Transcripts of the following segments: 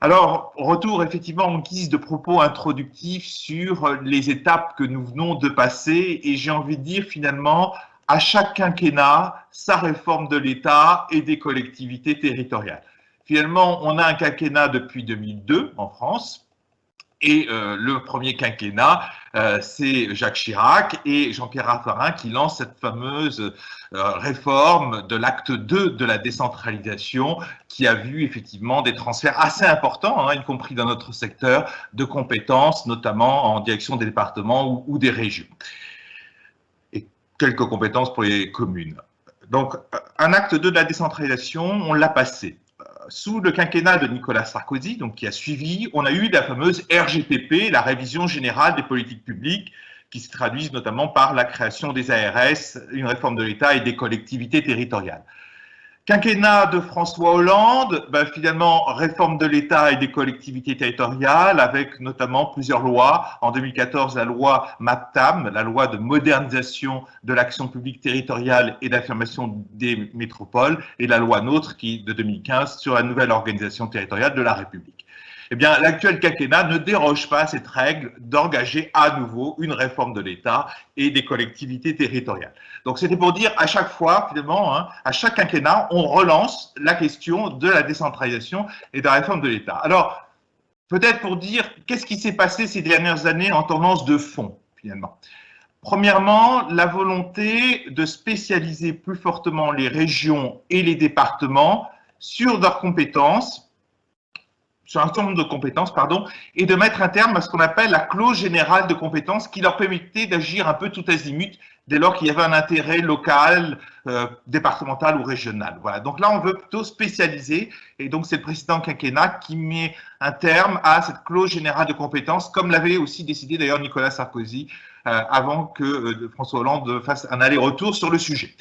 Alors, retour effectivement en guise de propos introductifs sur les étapes que nous venons de passer, et j'ai envie de dire finalement, à chaque quinquennat, sa réforme de l'État et des collectivités territoriales. Finalement, on a un quinquennat depuis 2002 en France, et le premier quinquennat, c'est Jacques Chirac et Jean-Pierre Raffarin qui lancent cette fameuse réforme de l'acte 2 de la décentralisation qui a vu effectivement des transferts assez importants, hein, y compris dans notre secteur, de compétences, notamment en direction des départements ou des régions. Et quelques compétences pour les communes. Donc, un acte 2 de la décentralisation, on l'a passé. Sous le quinquennat de Nicolas Sarkozy, donc qui a suivi, on a eu la fameuse RGPP, la révision générale des politiques publiques, qui se traduisent notamment par la création des ARS, une réforme de l'État et des collectivités territoriales. Quinquennat de François Hollande, finalement, réforme de l'État et des collectivités territoriales, avec notamment plusieurs lois. En 2014, la loi MAPTAM, la loi de modernisation de l'action publique territoriale et d'affirmation des métropoles, et la loi NOTRe de 2015 sur la nouvelle organisation territoriale de la République. Eh bien, l'actuel quinquennat ne déroge pas à cette règle d'engager à nouveau une réforme de l'État et des collectivités territoriales. Donc, c'était pour dire à chaque fois, finalement, hein, à chaque quinquennat, on relance la question de la décentralisation et de la réforme de l'État. Alors, peut-être pour dire qu'est-ce qui s'est passé ces dernières années en tendance de fond, finalement. Premièrement, la volonté de spécialiser plus fortement les régions et les départements sur leurs compétences, sur un certain nombre de compétences, et de mettre un terme à ce qu'on appelle la clause générale de compétences qui leur permettait d'agir un peu tout azimut dès lors qu'il y avait un intérêt local, départemental ou régional. Voilà. Donc là, on veut plutôt spécialiser, et donc c'est le précédent quinquennat qui met un terme à cette clause générale de compétences, comme l'avait aussi décidé d'ailleurs Nicolas Sarkozy avant que François Hollande fasse un aller-retour sur le sujet.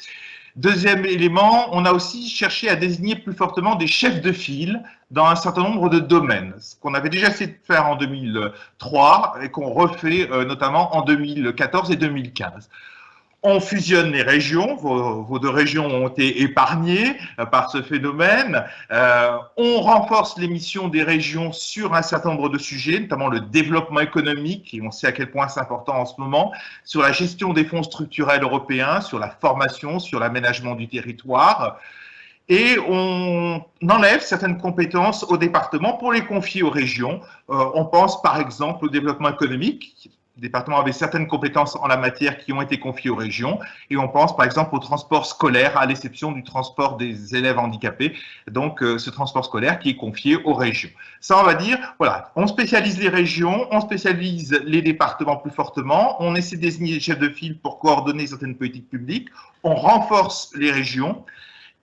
Deuxième élément, on a aussi cherché à désigner plus fortement des chefs de file dans un certain nombre de domaines, ce qu'on avait déjà essayé de faire en 2003 et qu'on refait notamment en 2014 et 2015. On fusionne les régions, vos deux régions ont été épargnées par ce phénomène. On renforce les missions des régions sur un certain nombre de sujets, notamment le développement économique, et on sait à quel point c'est important en ce moment, sur la gestion des fonds structurels européens, sur la formation, sur l'aménagement du territoire. Et on enlève certaines compétences aux départements pour les confier aux régions. On pense par exemple au développement économique. Les départements avaient certaines compétences en la matière qui ont été confiées aux régions, et on pense par exemple au transport scolaire, à l'exception du transport des élèves handicapés, donc ce transport scolaire qui est confié aux régions. Ça, on va dire, voilà, on spécialise les régions, on spécialise les départements plus fortement, on essaie de désigner des chefs de file pour coordonner certaines politiques publiques, on renforce les régions.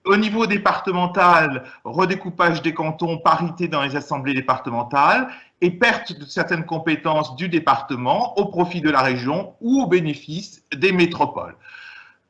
Au niveau départemental, redécoupage des cantons, parité dans les assemblées départementales et perte de certaines compétences du département au profit de la région ou au bénéfice des métropoles.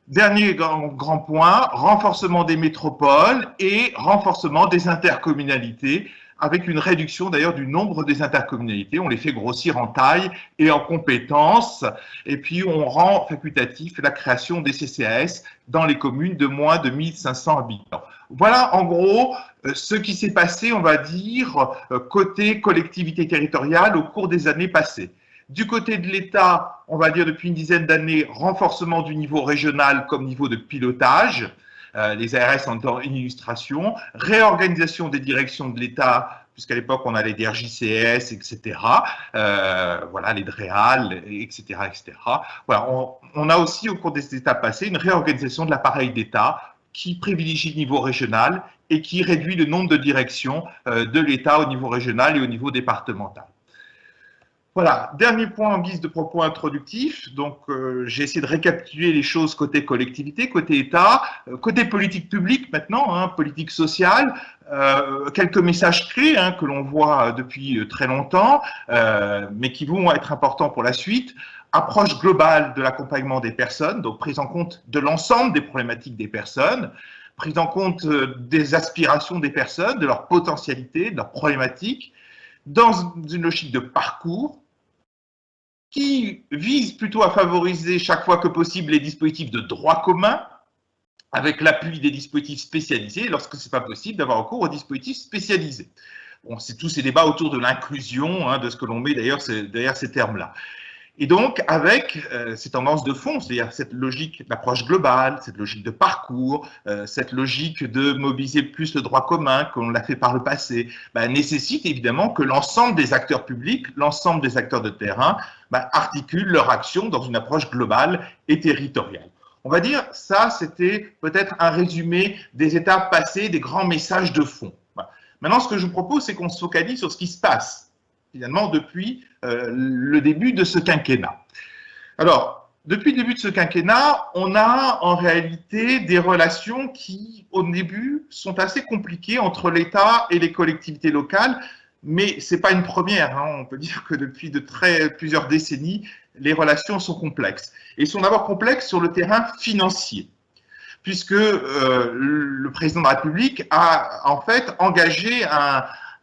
Dernier grand point, renforcement des métropoles et renforcement des intercommunalités, avec une réduction d'ailleurs du nombre des intercommunalités. On les fait grossir en taille et en compétences, et puis on rend facultatif la création des CCAS dans les communes de moins de 1500 habitants. Voilà en gros ce qui s'est passé, on va dire, côté collectivité territoriale au cours des années passées. Du côté de l'État, on va dire depuis une dizaine d'années, renforcement du niveau régional comme niveau de pilotage. Les ARS sont une illustration, réorganisation des directions de l'État, puisqu'à l'époque on a les DRJCS, etc. Voilà, les DREAL, etc., etc. Voilà, on a aussi au cours des étapes passées une réorganisation de l'appareil d'État qui privilégie le niveau régional et qui réduit le nombre de directions de l'État au niveau régional et au niveau départemental. Voilà, dernier point en guise de propos introductif. Donc, j'ai essayé de récapituler les choses côté collectivité, côté État, côté politique publique maintenant, hein, politique sociale. Quelques messages clés hein, que l'on voit depuis très longtemps, mais qui vont être importants pour la suite. Approche globale de l'accompagnement des personnes, donc prise en compte de l'ensemble des problématiques des personnes, prise en compte des aspirations des personnes, de leurs potentialités, de leurs problématiques, dans une logique de parcours qui vise plutôt à favoriser chaque fois que possible les dispositifs de droit commun, avec l'appui des dispositifs spécialisés, lorsque ce n'est pas possible d'avoir recours aux dispositifs spécialisés. C'est tous ces débats autour de l'inclusion, hein, de ce que l'on met d'ailleurs derrière ces termes-là. Et donc, avec ces tendances de fond, c'est-à-dire cette logique d'approche globale, cette logique de parcours, cette logique de mobiliser plus le droit commun, comme on l'a fait par le passé, nécessite évidemment que l'ensemble des acteurs publics, l'ensemble des acteurs de terrain, articulent leur action dans une approche globale et territoriale. On va dire, ça, c'était peut-être un résumé des étapes passées, des grands messages de fond. Voilà. Maintenant, ce que je vous propose, c'est qu'on se focalise sur ce qui se passe finalement depuis le début de ce quinquennat. Alors, depuis le début de ce quinquennat, on a en réalité des relations qui, au début, sont assez compliquées entre l'État et les collectivités locales, mais ce n'est pas une première. Hein. On peut dire que depuis plusieurs décennies, les relations sont complexes. Et sont d'abord complexes sur le terrain financier, puisque le président de la République a en fait engagé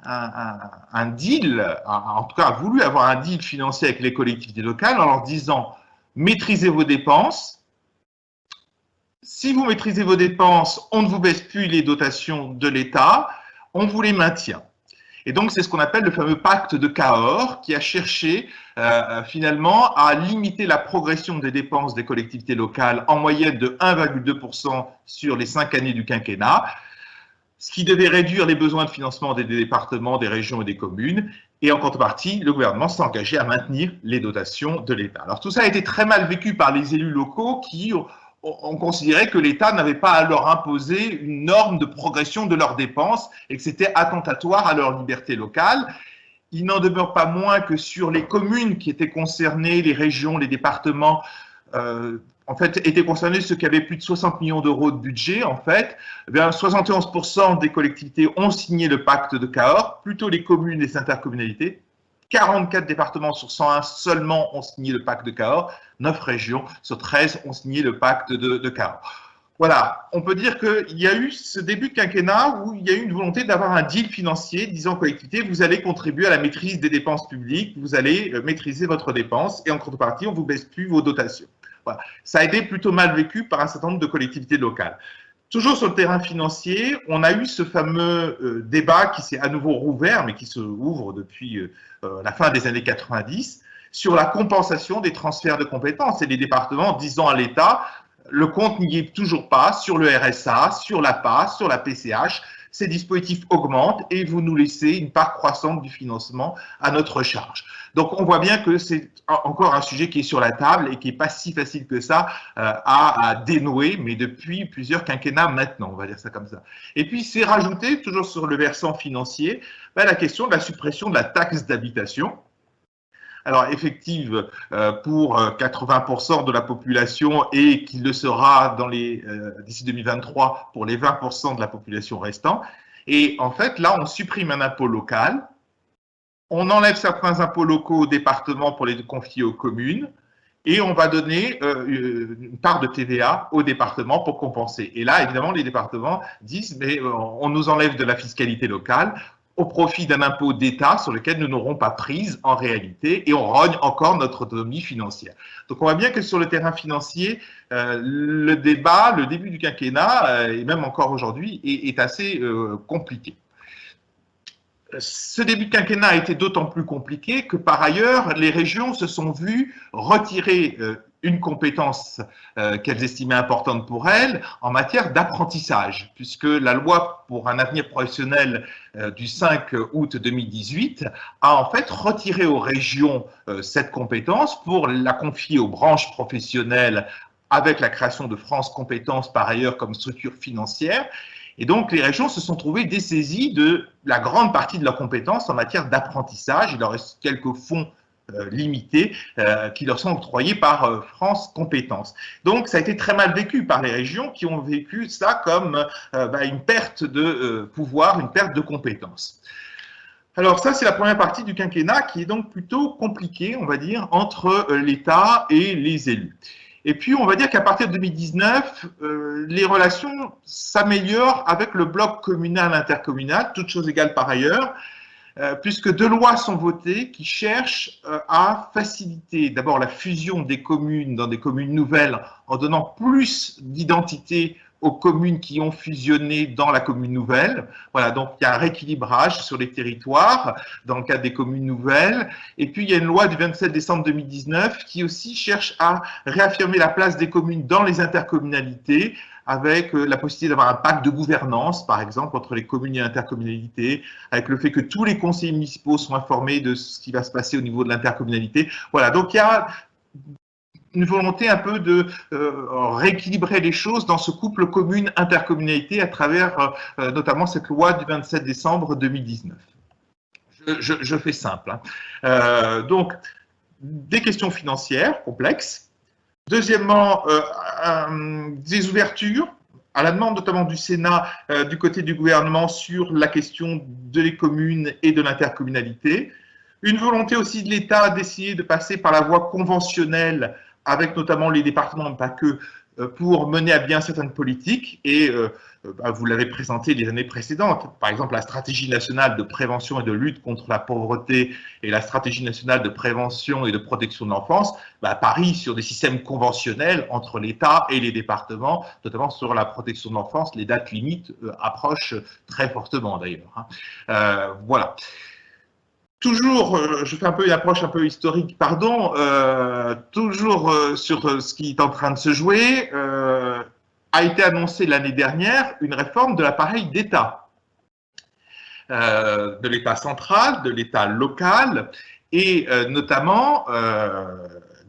un deal, en tout cas a voulu avoir un deal financier avec les collectivités locales en leur disant maîtrisez vos dépenses. Si vous maîtrisez vos dépenses, on ne vous baisse plus les dotations de l'État, on vous les maintient. Et donc, c'est ce qu'on appelle le fameux pacte de Cahors qui a cherché finalement à limiter la progression des dépenses des collectivités locales en moyenne de 1,2% sur les 5 années du quinquennat, ce qui devait réduire les besoins de financement des départements, des régions et des communes. Et en contrepartie, le gouvernement s'est engagé à maintenir les dotations de l'État. Alors tout ça a été très mal vécu par les élus locaux qui ont considéré que l'État n'avait pas à leur imposer une norme de progression de leurs dépenses et que c'était attentatoire à leur liberté locale. Il n'en demeure pas moins que sur les communes qui étaient concernées, les régions, les départements, en fait, étaient concernés ceux qui avaient plus de 60 millions d'euros de budget, en fait, 71% des collectivités ont signé le pacte de Cahors, plutôt les communes et les intercommunalités. 44 départements sur 101 seulement ont signé le pacte de Cahors, 9 régions sur 13 ont signé le pacte de Cahors. Voilà, on peut dire qu'il y a eu ce début de quinquennat où il y a eu une volonté d'avoir un deal financier disant aux collectivités, vous allez contribuer à la maîtrise des dépenses publiques, vous allez maîtriser votre dépense et en contrepartie, on ne vous baisse plus vos dotations. Voilà. Ça a été plutôt mal vécu par un certain nombre de collectivités locales. Toujours sur le terrain financier, on a eu ce fameux débat qui s'est à nouveau rouvert, mais qui se ouvre depuis la fin des années 90, sur la compensation des transferts de compétences et les départements disant à l'État, le compte n'y est toujours pas sur le RSA, sur la PAS, sur la PCH, ces dispositifs augmentent et vous nous laissez une part croissante du financement à notre charge. Donc on voit bien que c'est encore un sujet qui est sur la table et qui n'est pas si facile que ça à dénouer, mais depuis plusieurs quinquennats maintenant, on va dire ça comme ça. Et puis c'est rajouté, toujours sur le versant financier, la question de la suppression de la taxe d'habitation. Alors effective pour 80% de la population et qui le sera d'ici 2023 pour les 20% de la population restant. Et en fait, là, on supprime un impôt local, on enlève certains impôts locaux aux départements pour les confier aux communes et on va donner une part de TVA aux départements pour compenser. Et là, évidemment, les départements disent, mais on nous enlève de la fiscalité locale, au profit d'un impôt d'État sur lequel nous n'aurons pas prise en réalité et on rogne encore notre autonomie financière. Donc on voit bien que sur le terrain financier, le débat, le début du quinquennat, et même encore aujourd'hui, est assez compliqué. Ce début de quinquennat a été d'autant plus compliqué que par ailleurs, les régions se sont vues retirer une compétence qu'elles estimaient importante pour elles en matière d'apprentissage, puisque la loi pour un avenir professionnel du 5 août 2018 a en fait retiré aux régions cette compétence pour la confier aux branches professionnelles avec la création de France Compétences par ailleurs comme structure financière. Et donc, les régions se sont trouvées dessaisies de la grande partie de leurs compétences en matière d'apprentissage. Il leur reste quelques fonds limités qui leur sont octroyés par France Compétences. Donc, ça a été très mal vécu par les régions qui ont vécu ça comme une perte de pouvoir, une perte de compétences. Alors ça, c'est la première partie du quinquennat qui est donc plutôt compliquée, on va dire, entre l'État et les élus. Et puis, on va dire qu'à partir de 2019, les relations s'améliorent avec le bloc communal-intercommunal, toutes choses égales par ailleurs, puisque deux lois sont votées qui cherchent à faciliter d'abord la fusion des communes dans des communes nouvelles en donnant plus d'identité aux communes qui ont fusionné dans la commune nouvelle. Voilà, donc il y a un rééquilibrage sur les territoires dans le cadre des communes nouvelles. Et puis il y a une loi du 27 décembre 2019 qui aussi cherche à réaffirmer la place des communes dans les intercommunalités, avec la possibilité d'avoir un pacte de gouvernance, par exemple, entre les communes et l'intercommunalité, avec le fait que tous les conseillers municipaux sont informés de ce qui va se passer au niveau de l'intercommunalité. Voilà, donc il y a une volonté un peu de rééquilibrer les choses dans ce couple commune-intercommunalité à travers notamment cette loi du 27 décembre 2019. Je fais simple. Donc, des questions financières complexes. Deuxièmement, des ouvertures, à la demande notamment du Sénat, du côté du gouvernement, sur la question des communes et de l'intercommunalité. Une volonté aussi de l'État d'essayer de passer par la voie conventionnelle, avec notamment les départements, pas que, pour mener à bien certaines politiques. Et vous l'avez présenté les années précédentes, par exemple la stratégie nationale de prévention et de lutte contre la pauvreté et la stratégie nationale de prévention et de protection de l'enfance, parient sur des systèmes conventionnels entre l'État et les départements, notamment sur la protection de l'enfance. Les dates limites approchent très fortement d'ailleurs. Voilà. Toujours, je fais un peu une approche un peu historique, pardon, toujours sur ce qui est en train de se jouer, a été annoncée l'année dernière une réforme de l'appareil d'État, de l'État central, de l'État local, et notamment,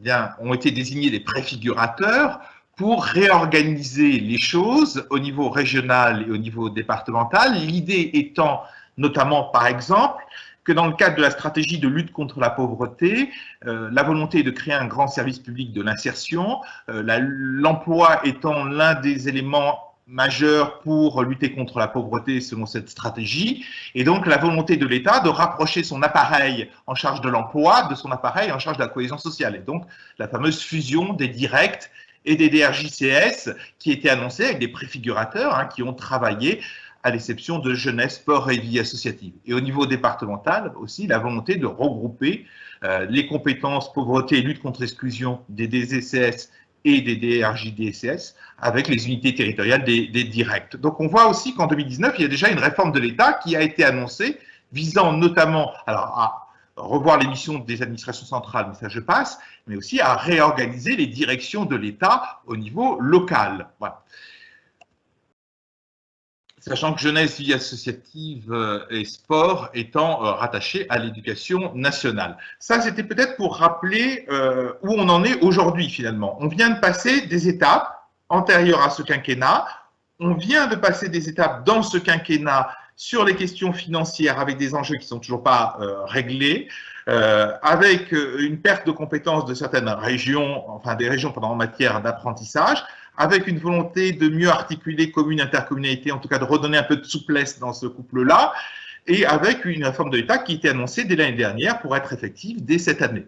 bien, ont été désignés des préfigurateurs pour réorganiser les choses au niveau régional et au niveau départemental, l'idée étant notamment, par exemple, que dans le cadre de la stratégie de lutte contre la pauvreté, la volonté est de créer un grand service public de l'insertion, l'emploi étant l'un des éléments majeurs pour lutter contre la pauvreté selon cette stratégie, et donc la volonté de l'État de rapprocher son appareil en charge de l'emploi de son appareil en charge de la cohésion sociale, et donc la fameuse fusion des directs et des DRJCS qui était annoncée avec des préfigurateurs qui ont travaillé à l'exception de jeunesse, sport et vie associative. Et au niveau départemental aussi, la volonté de regrouper les compétences pauvreté et lutte contre l'exclusion des DZCS et des DRJDSS avec les unités territoriales des directs. Donc on voit aussi qu'en 2019, il y a déjà une réforme de l'État qui a été annoncée, visant notamment à revoir les missions des administrations centrales, mais ça je passe, mais aussi à réorganiser les directions de l'État au niveau local. Voilà. Sachant que jeunesse, vie associative et sport étant rattachés à l'éducation nationale. Ça, c'était peut-être pour rappeler où on en est aujourd'hui, finalement. On vient de passer des étapes antérieures à ce quinquennat. On vient de passer des étapes dans ce quinquennat sur les questions financières avec des enjeux qui ne sont toujours pas réglés, avec une perte de compétences de certaines régions, enfin des régions en matière d'apprentissage, avec une volonté de mieux articuler commune, intercommunalité, en tout cas de redonner un peu de souplesse dans ce couple-là, et avec une réforme de l'État qui était annoncée dès l'année dernière pour être effective dès cette année.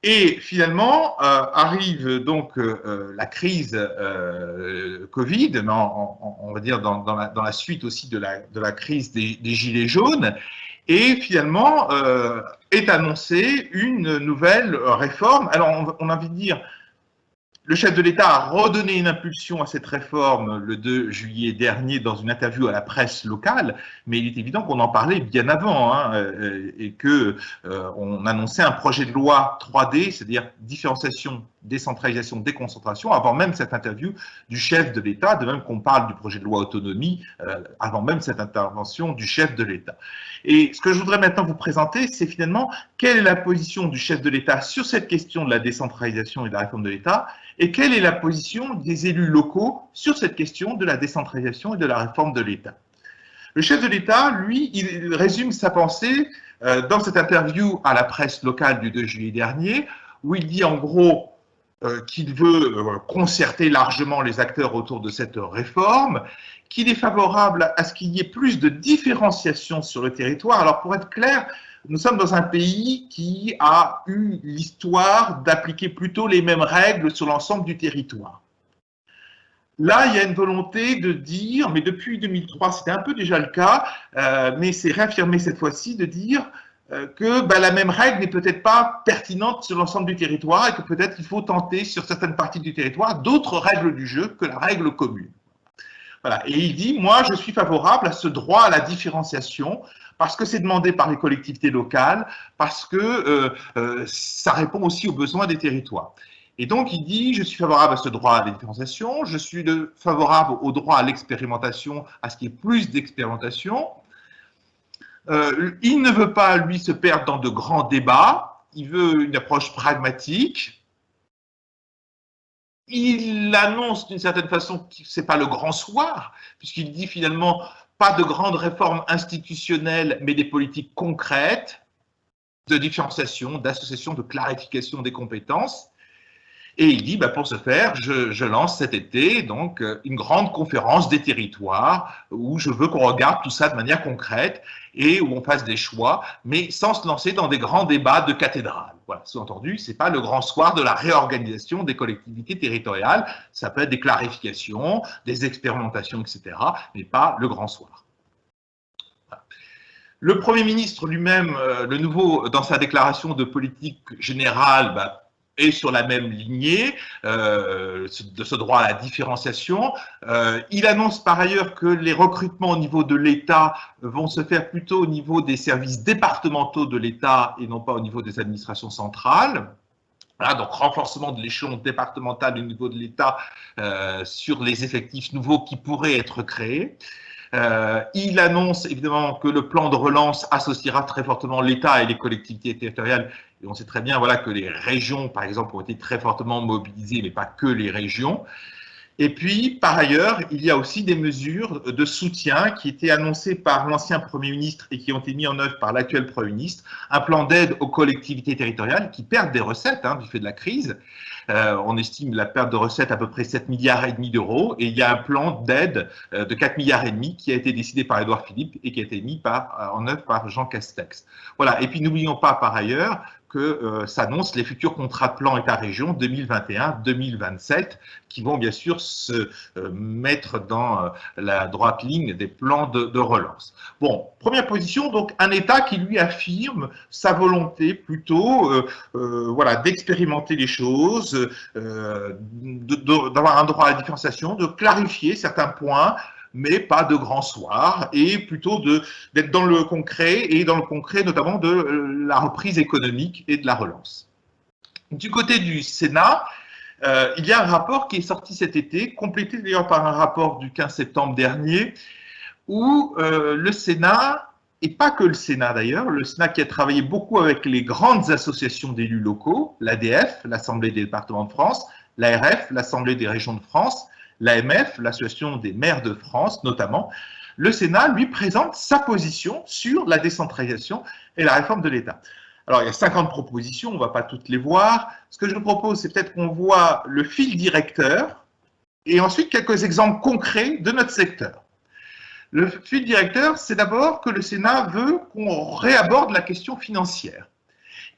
Et finalement, arrive donc la crise Covid, mais on va dire dans la suite aussi de la crise des Gilets jaunes, et finalement est annoncée une nouvelle réforme. Alors on a envie de dire, le chef de l'État a redonné une impulsion à cette réforme le 2 juillet dernier dans une interview à la presse locale, mais il est évident qu'on en parlait bien avant et qu'on annonçait un projet de loi 3D, c'est-à-dire différenciation, décentralisation, déconcentration, avant même cette interview du chef de l'État, de même qu'on parle du projet de loi autonomie, avant même cette intervention du chef de l'État. Et ce que je voudrais maintenant vous présenter, c'est finalement quelle est la position du chef de l'État sur cette question de la décentralisation et de la réforme de l'État, et quelle est la position des élus locaux sur cette question de la décentralisation et de la réforme de l'État. Le chef de l'État, lui, il résume sa pensée dans cette interview à la presse locale du 2 juillet dernier, où il dit en gros qu'il veut concerter largement les acteurs autour de cette réforme, qu'il est favorable à ce qu'il y ait plus de différenciation sur le territoire. Alors pour être clair, nous sommes dans un pays qui a eu l'histoire d'appliquer plutôt les mêmes règles sur l'ensemble du territoire. Là, il y a une volonté de dire, mais depuis 2003, c'était un peu déjà le cas, mais c'est réaffirmé cette fois-ci, de dire que la même règle n'est peut-être pas pertinente sur l'ensemble du territoire et que peut-être il faut tenter sur certaines parties du territoire d'autres règles du jeu que la règle commune. Voilà. Et il dit, moi, je suis favorable à ce droit à la différenciation parce que c'est demandé par les collectivités locales, parce que ça répond aussi aux besoins des territoires. Et donc, il dit, je suis favorable à ce droit à la différenciation, je suis favorable au droit à l'expérimentation, à ce qu'il y ait plus d'expérimentation. Il ne veut pas, lui, se perdre dans de grands débats, il veut une approche pragmatique. Il annonce d'une certaine façon que ce n'est pas le grand soir, puisqu'il dit finalement pas de grandes réformes institutionnelles, mais des politiques concrètes de différenciation, d'association, de clarification des compétences. Et il dit, pour ce faire, je lance cet été donc une grande conférence des territoires où je veux qu'on regarde tout ça de manière concrète et où on fasse des choix, mais sans se lancer dans des grands débats de cathédrale. Voilà, sous-entendu, ce n'est pas le grand soir de la réorganisation des collectivités territoriales, ça peut être des clarifications, des expérimentations, etc., mais pas le grand soir. Voilà. Le Premier ministre lui-même, le nouveau, dans sa déclaration de politique générale, est sur la même lignée de ce droit à la différenciation. Il annonce par ailleurs que les recrutements au niveau de l'État vont se faire plutôt au niveau des services départementaux de l'État et non pas au niveau des administrations centrales. Voilà, donc renforcement de l'échelon départemental au niveau de l'État sur les effectifs nouveaux qui pourraient être créés. Il annonce évidemment que le plan de relance associera très fortement l'État et les collectivités territoriales. Et on sait très bien que les régions, par exemple, ont été très fortement mobilisées, mais pas que les régions. Et puis, par ailleurs, il y a aussi des mesures de soutien qui étaient annoncées par l'ancien Premier ministre et qui ont été mises en œuvre par l'actuel Premier ministre. Un plan d'aide aux collectivités territoriales qui perdent des recettes du fait de la crise. On estime la perte de recettes à peu près 7,5 milliards d'euros. Et il y a un plan d'aide de 4,5 milliards qui a été décidé par Édouard Philippe et qui a été mis en œuvre par Jean Castex. Voilà. Et puis, n'oublions pas par ailleurs que s'annoncent les futurs contrats de plan État-région 2021-2027 qui vont bien sûr se mettre dans la droite ligne des plans de relance. Bon, première position, donc un État qui lui affirme sa volonté plutôt d'expérimenter les choses, d'avoir un droit à la différenciation, de clarifier certains points, mais pas de grand soir, et plutôt d'être dans le concret, et dans le concret notamment de la reprise économique et de la relance. Du côté du Sénat, il y a un rapport qui est sorti cet été, complété d'ailleurs par un rapport du 15 septembre dernier, où le Sénat, et pas que le Sénat d'ailleurs, le Sénat qui a travaillé beaucoup avec les grandes associations d'élus locaux, l'ADF, l'Assemblée des départements de France, l'ARF, l'Assemblée des régions de France, l'AMF, l'Association des maires de France notamment, le Sénat lui présente sa position sur la décentralisation et la réforme de l'État. Alors, il y a 50 propositions, on ne va pas toutes les voir. Ce que je vous propose, c'est peut-être qu'on voit le fil directeur et ensuite quelques exemples concrets de notre secteur. Le fil directeur, c'est d'abord que le Sénat veut qu'on réaborde la question financière.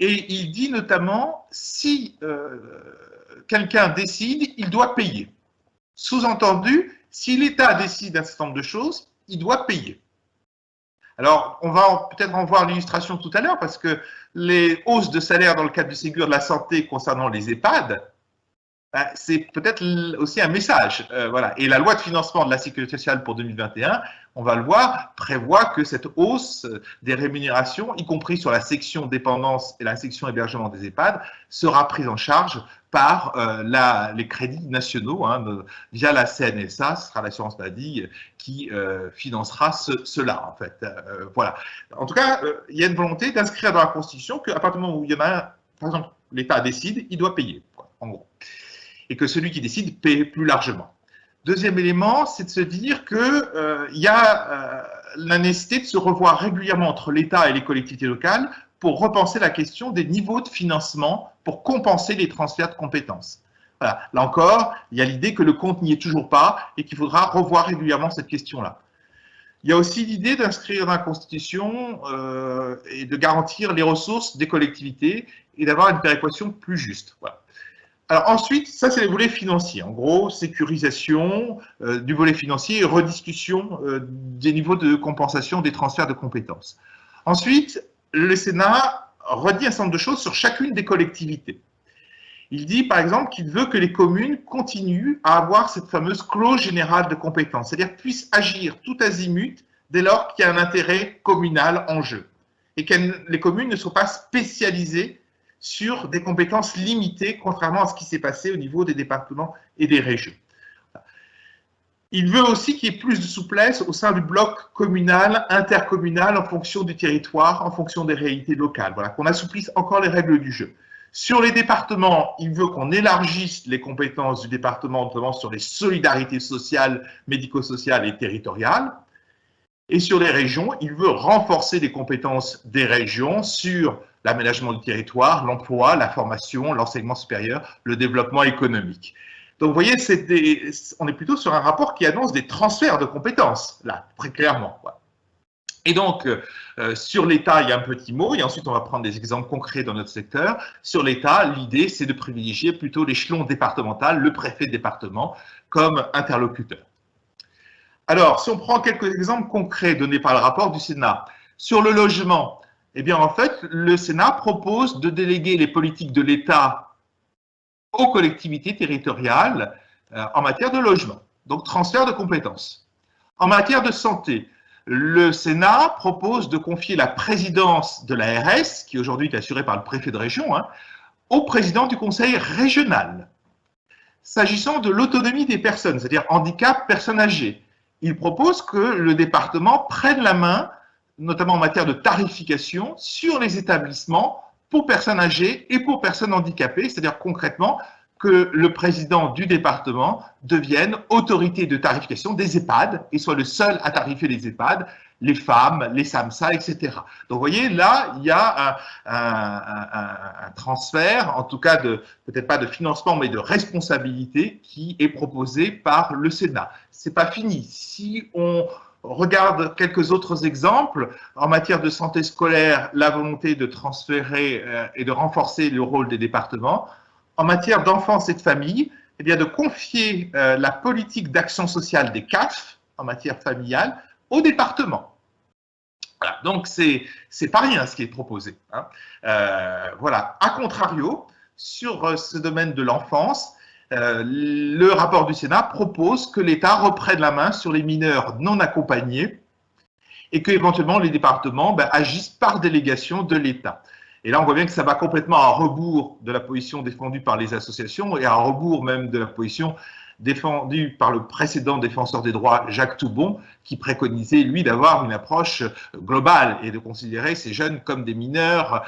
Et il dit notamment, si quelqu'un décide, il doit payer. Sous-entendu, si l'État décide un certain nombre de choses, il doit payer. Alors, on va peut-être en voir l'illustration tout à l'heure, parce que les hausses de salaire dans le cadre du Ségur de la santé concernant les EHPAD, c'est peut-être aussi un message. Voilà. Et la loi de financement de la sécurité sociale pour 2021, on va le voir, prévoit que cette hausse des rémunérations, y compris sur la section dépendance et la section hébergement des EHPAD, sera prise en charge par les crédits nationaux, via la CNSA, ce sera l'assurance maladie qui financera cela, en fait. Voilà. En tout cas, il y a une volonté d'inscrire dans la Constitution qu'à partir du moment où il y en a un, par exemple, l'État décide, il doit payer, en gros. Et que celui qui décide paie plus largement. Deuxième élément, c'est de se dire qu'il y a la nécessité de se revoir régulièrement entre l'État et les collectivités locales pour repenser la question des niveaux de financement pour compenser les transferts de compétences. Voilà. Là encore, il y a l'idée que le compte n'y est toujours pas et qu'il faudra revoir régulièrement cette question-là. Il y a aussi l'idée d'inscrire dans la Constitution et de garantir les ressources des collectivités et d'avoir une péréquation plus juste. Voilà. Alors ensuite, ça c'est les volets financiers. En gros, sécurisation du volet financier et rediscussion des niveaux de compensation des transferts de compétences. Ensuite, le Sénat redit un certain nombre de choses sur chacune des collectivités. Il dit, par exemple, qu'il veut que les communes continuent à avoir cette fameuse clause générale de compétence, c'est-à-dire puissent agir tout azimut dès lors qu'il y a un intérêt communal en jeu, et que les communes ne soient pas spécialisées sur des compétences limitées, contrairement à ce qui s'est passé au niveau des départements et des régions. Il veut aussi qu'il y ait plus de souplesse au sein du bloc communal, intercommunal, en fonction du territoire, en fonction des réalités locales. Voilà, qu'on assouplisse encore les règles du jeu. Sur les départements, il veut qu'on élargisse les compétences du département, notamment sur les solidarités sociales, médico-sociales et territoriales. Et sur les régions, il veut renforcer les compétences des régions sur l'aménagement du territoire, l'emploi, la formation, l'enseignement supérieur, le développement économique. Donc, vous voyez, on est plutôt sur un rapport qui annonce des transferts de compétences, là, très clairement. Voilà. Et donc, sur l'État, il y a un petit mot, et ensuite on va prendre des exemples concrets dans notre secteur. Sur l'État, l'idée, c'est de privilégier plutôt l'échelon départemental, le préfet de département, comme interlocuteur. Alors, si on prend quelques exemples concrets donnés par le rapport du Sénat, sur le logement, eh bien, en fait, le Sénat propose de déléguer les politiques de l'État aux collectivités territoriales en matière de logement, donc transfert de compétences. En matière de santé, le Sénat propose de confier la présidence de l'ARS, qui aujourd'hui est assurée par le préfet de région, au président du conseil régional. S'agissant de l'autonomie des personnes, c'est-à-dire handicap, personnes âgées, il propose que le département prenne la main, notamment en matière de tarification, sur les établissements pour personnes âgées et pour personnes handicapées, c'est-à-dire concrètement que le président du département devienne autorité de tarification des EHPAD et soit le seul à tarifer les EHPAD, les femmes, les SAMSA, etc. Donc, vous voyez, là, il y a un transfert, en tout cas, peut-être pas de financement, mais de responsabilité qui est proposé par le Sénat. C'est pas fini. Si on regarde quelques autres exemples, en matière de santé scolaire, la volonté de transférer et de renforcer le rôle des départements. En matière d'enfance et de famille, eh bien de confier la politique d'action sociale des CAF en matière familiale au département. Voilà, donc c'est pas rien ce qui est proposé. Voilà. A contrario, sur ce domaine de l'enfance, le rapport du Sénat propose que l'État reprenne la main sur les mineurs non accompagnés et que éventuellement les départements agissent par délégation de l'État. Et là, on voit bien que ça va complètement à rebours de la position défendue par les associations et à rebours même de la position défendue par le précédent défenseur des droits, Jacques Toubon, qui préconisait, lui, d'avoir une approche globale et de considérer ces jeunes comme des mineurs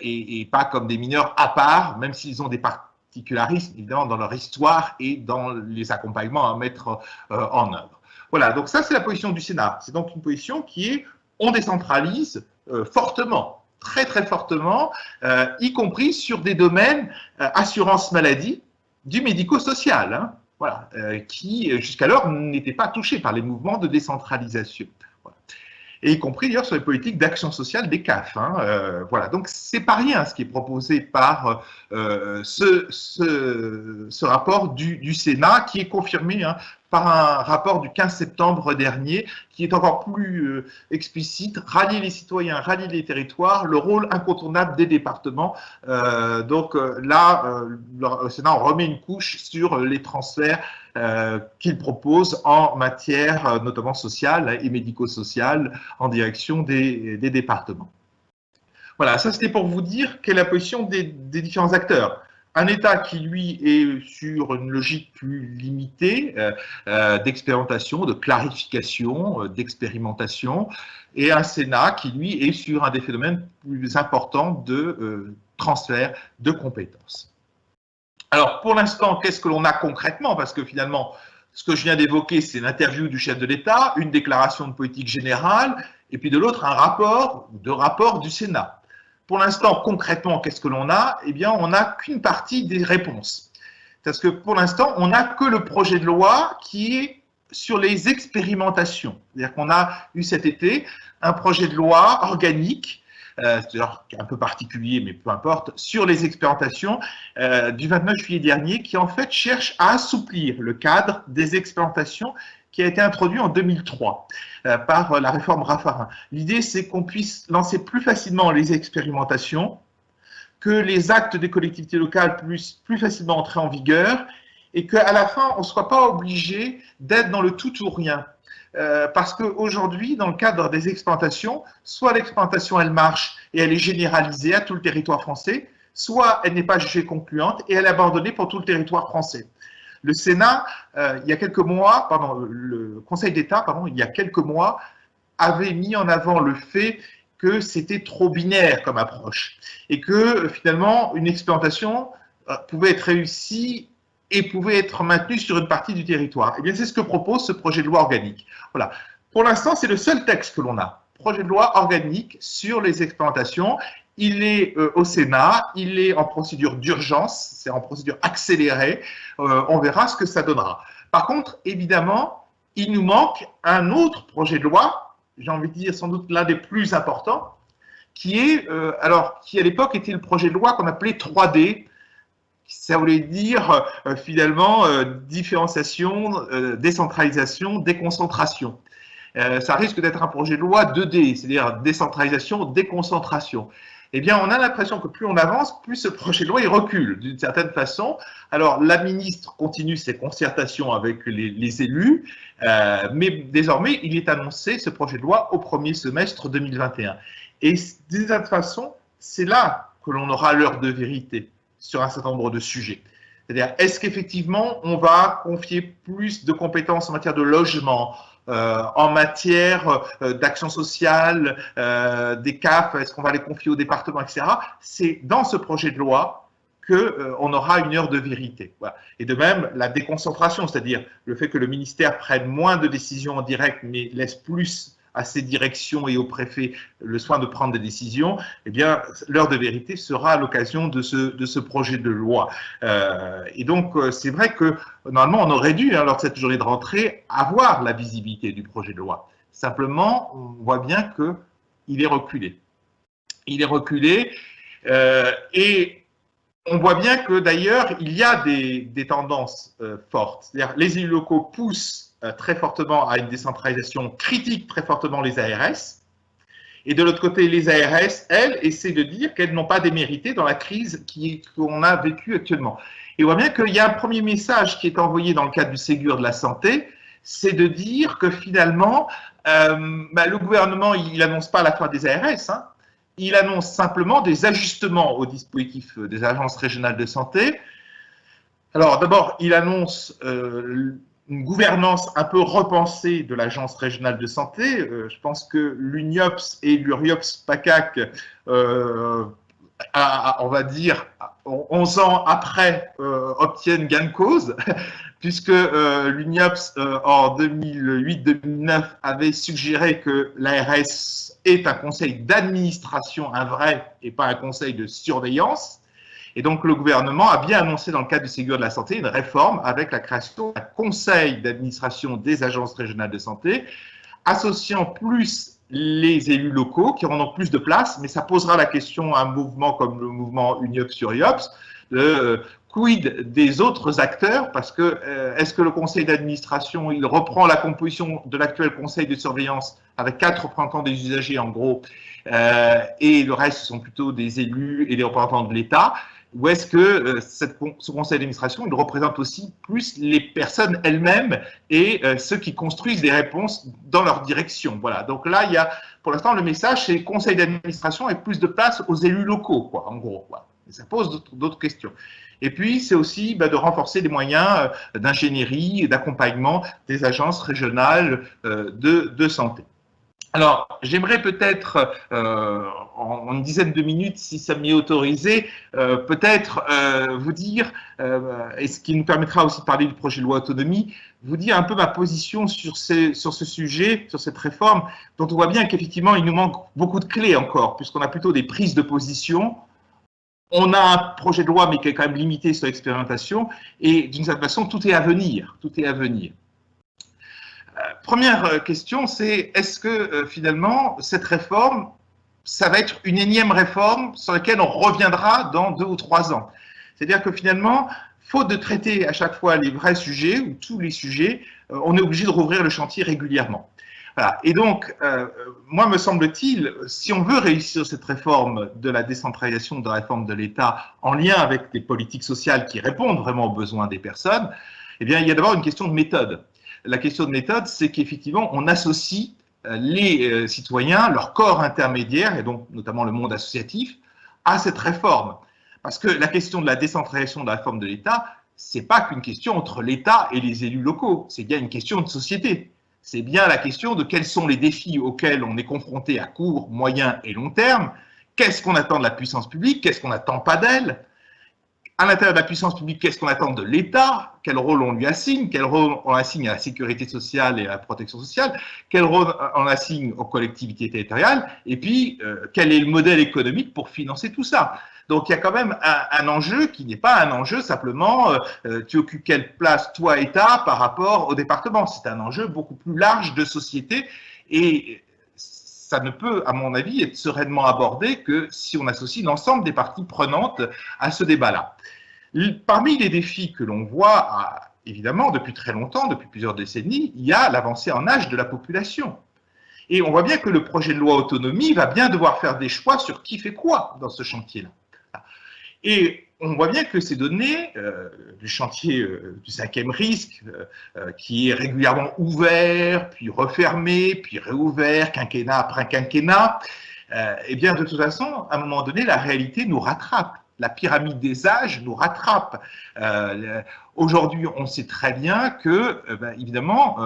et pas comme des mineurs à part, même s'ils ont des particularismes, évidemment, dans leur histoire et dans les accompagnements à mettre en œuvre. Voilà, donc ça, c'est la position du Sénat. C'est donc une position qui est, on décentralise fortement, très très fortement, y compris sur des domaines assurance maladie du médico-social, voilà, qui jusqu'alors n'étaient pas touchés par les mouvements de décentralisation. Voilà. Et y compris d'ailleurs sur les politiques d'action sociale des CAF. Voilà. Donc c'est pas rien ce qui est proposé par ce rapport du Sénat, qui est confirmé par un rapport du 15 septembre dernier, qui est encore plus explicite: rallier les citoyens, rallier les territoires, le rôle incontournable des départements. Donc là, le Sénat en remet une couche sur les transferts qu'il propose en matière notamment sociale et médico-sociale en direction des départements. Voilà, ça c'était pour vous dire quelle est la position des différents acteurs. Un État qui, lui, est sur une logique plus limitée d'expérimentation, de clarification, d'expérimentation, et un Sénat qui, lui, est sur un des phénomènes plus importants de transfert de compétences. Alors, pour l'instant, qu'est-ce que l'on a concrètement? Parce que finalement, ce que je viens d'évoquer, c'est l'interview du chef de l'État, une déclaration de politique générale, et puis de l'autre, un rapport, deux rapports du Sénat. Pour l'instant, concrètement, qu'est-ce que l'on a? Eh bien, on n'a qu'une partie des réponses. Parce que pour l'instant, on n'a que le projet de loi qui est sur les expérimentations. C'est-à-dire qu'on a eu cet été un projet de loi organique, c'est-à-dire un peu particulier, mais peu importe, sur les expérimentations du 29 juillet dernier, qui en fait cherche à assouplir le cadre des expérimentations qui a été introduit en 2003 par la réforme Raffarin. L'idée, c'est qu'on puisse lancer plus facilement les expérimentations, que les actes des collectivités locales puissent plus facilement entrer en vigueur et qu'à la fin, on ne soit pas obligé d'être dans le tout ou rien. Parce qu'aujourd'hui, dans le cadre des explantations, soit l'explantation, elle marche et elle est généralisée à tout le territoire français, soit elle n'est pas jugée concluante et elle est abandonnée pour tout le territoire français. Le Sénat, il y a quelques mois, pardon, le Conseil d'État, pardon, il y a quelques mois, avait mis en avant le fait que c'était trop binaire comme approche et que finalement, une explantation pouvait être réussie et pouvait être maintenue sur une partie du territoire. Eh bien, c'est ce que propose ce projet de loi organique. Voilà. Pour l'instant, c'est le seul texte que l'on a. Projet de loi organique sur les explantations. Il est au Sénat, il est en procédure d'urgence, c'est en procédure accélérée. On verra ce que ça donnera. Par contre, évidemment, il nous manque un autre projet de loi, j'ai envie de dire sans doute l'un des plus importants, qui est, qui à l'époque était le projet de loi qu'on appelait 3D. Ça voulait dire finalement différenciation, décentralisation, déconcentration. Ça risque d'être un projet de loi 2D, c'est-à-dire décentralisation, déconcentration. Eh bien, on a l'impression que plus on avance, plus ce projet de loi il recule d'une certaine façon. Alors, la ministre continue ses concertations avec les élus, mais désormais, il est annoncé, ce projet de loi, au premier semestre 2021. Et d'une certaine façon, c'est là que l'on aura l'heure de vérité sur un certain nombre de sujets. C'est-à-dire, est-ce qu'effectivement, on va confier plus de compétences en matière de logement, en matière d'action sociale, des CAF, est-ce qu'on va les confier au département, etc. C'est dans ce projet de loi qu'on aura une heure de vérité. Voilà. Et de même, la déconcentration, c'est-à-dire le fait que le ministère prenne moins de décisions en direct, mais laisse plus à ses directions et aux préfets le soin de prendre des décisions, eh bien, l'heure de vérité sera à l'occasion de ce projet de loi. Et donc, c'est vrai que, normalement, on aurait dû, lors de cette journée de rentrée, avoir la visibilité du projet de loi. Simplement, on voit bien qu'il est reculé. Il est reculé et on voit bien que, d'ailleurs, il y a des tendances fortes. C'est-à-dire, les élus locaux poussent très fortement à une décentralisation, critique très fortement les ARS. Et de l'autre côté, les ARS, elles, essaient de dire qu'elles n'ont pas démérité dans la crise qu'on a vécue actuellement. Et on voit bien qu'il y a un premier message qui est envoyé dans le cadre du Ségur de la santé, c'est de dire que finalement, le gouvernement, il n'annonce pas la fin des ARS, hein, il annonce simplement des ajustements au dispositif des agences régionales de santé. Alors d'abord, il annonce une gouvernance un peu repensée de l'Agence régionale de santé. Je pense que l'UNIOPS et l'URIOPS-PACAC, on va dire, 11 ans après, obtiennent gain de cause, puisque l'UNIOPS, en 2008-2009, avait suggéré que l'ARS est un conseil d'administration, un vrai, et pas un conseil de surveillance. Et donc, le gouvernement a bien annoncé dans le cadre du Ségur de la santé une réforme avec la création d'un conseil d'administration des agences régionales de santé, associant plus les élus locaux qui auront donc plus de place, mais ça posera la question à un mouvement comme le mouvement UNIOPS-URIOPS, quid des autres acteurs, parce que est-ce que le conseil d'administration, il reprend la composition de l'actuel conseil de surveillance avec 4 représentants des usagers en gros, et le reste ce sont plutôt des élus et des représentants de l'État, ou est-ce que ce conseil d'administration, il représente aussi plus les personnes elles-mêmes et ceux qui construisent des réponses dans leur direction. Voilà. Donc là, il y a, pour l'instant, le message, c'est le conseil d'administration et plus de place aux élus locaux, quoi, en gros. Quoi. Et ça pose d'autres questions. Et puis, c'est aussi de renforcer les moyens d'ingénierie et d'accompagnement des agences régionales de santé. Alors, j'aimerais peut-être, en une dizaine de minutes, si ça m'y est autorisé, peut-être vous dire, et ce qui nous permettra aussi de parler du projet de loi autonomie, vous dire un peu ma position sur ce sujet, sur cette réforme, dont on voit bien qu'effectivement, il nous manque beaucoup de clés encore, puisqu'on a plutôt des prises de position. On a un projet de loi, mais qui est quand même limité sur l'expérimentation, et d'une certaine façon, tout est à venir. Tout est à venir. Première question, c'est est-ce que finalement, cette réforme, ça va être une énième réforme sur laquelle on reviendra dans 2 ou 3 ans? C'est-à-dire que finalement, faute de traiter à chaque fois les vrais sujets ou tous les sujets, on est obligé de rouvrir le chantier régulièrement. Voilà. Et donc, moi, me semble-t-il, si on veut réussir cette réforme de la décentralisation, de la réforme de l'État en lien avec des politiques sociales qui répondent vraiment aux besoins des personnes, eh bien, il y a d'abord une question de méthode. La question de méthode, c'est qu'effectivement, on associe les citoyens, leur corps intermédiaire, et donc notamment le monde associatif, à cette réforme. Parce que la question de la décentralisation, de la réforme de l'État, c'est pas qu'une question entre l'État et les élus locaux, c'est bien une question de société. C'est bien la question de quels sont les défis auxquels on est confronté à court, moyen et long terme, qu'est-ce qu'on attend de la puissance publique, qu'est-ce qu'on n'attend pas d'elle, à l'intérieur de la puissance publique, qu'est-ce qu'on attend de l'État, quel rôle on lui assigne, quel rôle on assigne à la sécurité sociale et à la protection sociale, quel rôle on assigne aux collectivités territoriales, et puis quel est le modèle économique pour financer tout ça. Donc il y a quand même un enjeu qui n'est pas un enjeu simplement tu occupes quelle place toi État par rapport au département. C'est un enjeu beaucoup plus large de société et ça ne peut, à mon avis, être sereinement abordé que si on associe l'ensemble des parties prenantes à ce débat-là. Parmi les défis que l'on voit, évidemment, depuis très longtemps, depuis plusieurs décennies, il y a l'avancée en âge de la population. Et on voit bien que le projet de loi autonomie va bien devoir faire des choix sur qui fait quoi dans ce chantier-là. Et on voit bien que ces données du chantier du 5e risque, qui est régulièrement ouvert, puis refermé, puis réouvert, quinquennat après quinquennat, eh bien, de toute façon, à un moment donné, la réalité nous rattrape. La pyramide des âges nous rattrape. Aujourd'hui, on sait très bien que, évidemment,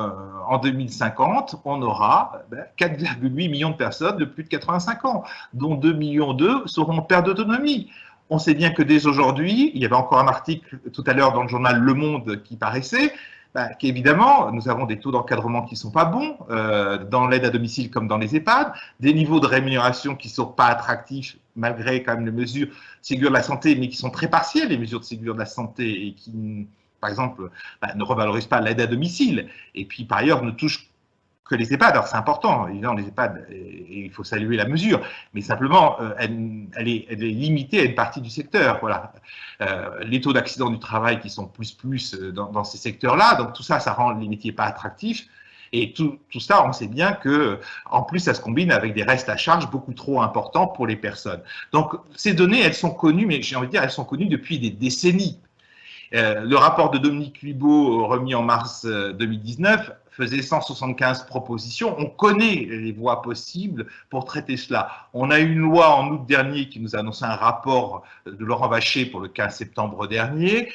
en 2050, on aura 4,8 millions de personnes de plus de 85 ans, dont 2,2 millions seront en perte d'autonomie. On sait bien que dès aujourd'hui, il y avait encore un article tout à l'heure dans le journal Le Monde qui paraissait, qu'évidemment, nous avons des taux d'encadrement qui ne sont pas bons, dans l'aide à domicile comme dans les EHPAD, des niveaux de rémunération qui ne sont pas attractifs, malgré quand même les mesures Ségur de la santé, mais qui sont très partielles, les mesures de Ségur de la santé, et qui, par exemple, ne revalorisent pas l'aide à domicile, et puis par ailleurs ne touchent que les EHPAD. Alors c'est important, évidemment, les EHPAD, et il faut saluer la mesure, mais simplement, elle est limitée à une partie du secteur. Voilà. Les taux d'accident du travail qui sont plus dans ces secteurs-là, donc tout ça, ça rend les métiers pas attractifs. Et tout ça, on sait bien que, en plus, ça se combine avec des restes à charge beaucoup trop importants pour les personnes. Donc ces données, elles sont connues, mais j'ai envie de dire, elles sont connues depuis des décennies. Le rapport de Dominique Libault, remis en mars 2019, faisait 175 propositions. On connaît les voies possibles pour traiter cela. On a eu une loi en août dernier qui nous a annoncé un rapport de Laurent Vachey pour le 15 septembre dernier.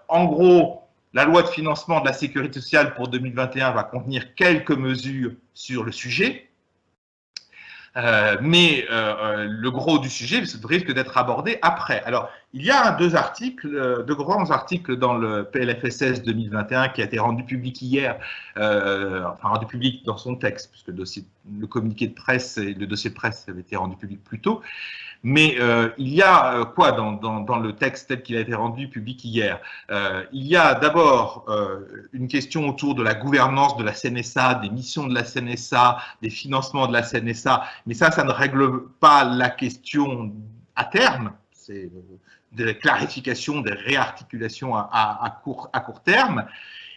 En gros, la loi de financement de la sécurité sociale pour 2021 va contenir quelques mesures sur le sujet. Mais le gros du sujet risque d'être abordé après. Alors, il y a deux grands articles dans le PLFSS 2021 qui a été rendu public hier, enfin rendu public dans son texte, puisque le communiqué de presse et le dossier de presse avaient été rendus publics plus tôt. Mais il y a quoi dans le texte tel qu'il a été rendu public hier? Il y a d'abord une question autour de la gouvernance de la CNSA, des missions de la CNSA, des financements de la CNSA, mais ça ne règle pas la question à terme, c'est des clarifications, des réarticulations à court terme.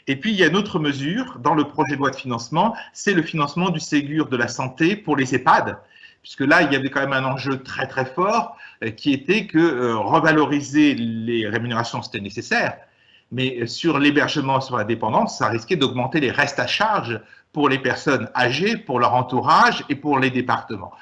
Et puis, il y a une autre mesure dans le projet de loi de financement, c'est le financement du Ségur de la santé pour les EHPAD, puisque là, il y avait quand même un enjeu très très fort qui était que revaloriser les rémunérations, c'était nécessaire, mais sur l'hébergement, sur la dépendance, ça risquait d'augmenter les restes à charge pour les personnes âgées, pour leur entourage et pour les départements.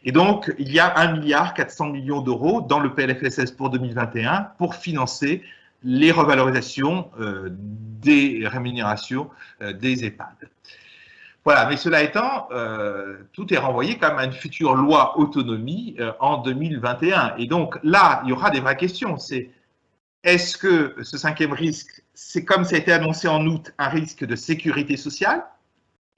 Et donc, il y a 1,4 milliard d'euros dans le PLFSS pour 2021 pour financer les revalorisations des rémunérations des EHPAD. Voilà, mais cela étant, tout est renvoyé quand même à une future loi autonomie en 2021. Et donc là, il y aura des vraies questions. C'est est-ce que ce 5e risque, c'est comme ça a été annoncé en août, un risque de sécurité sociale,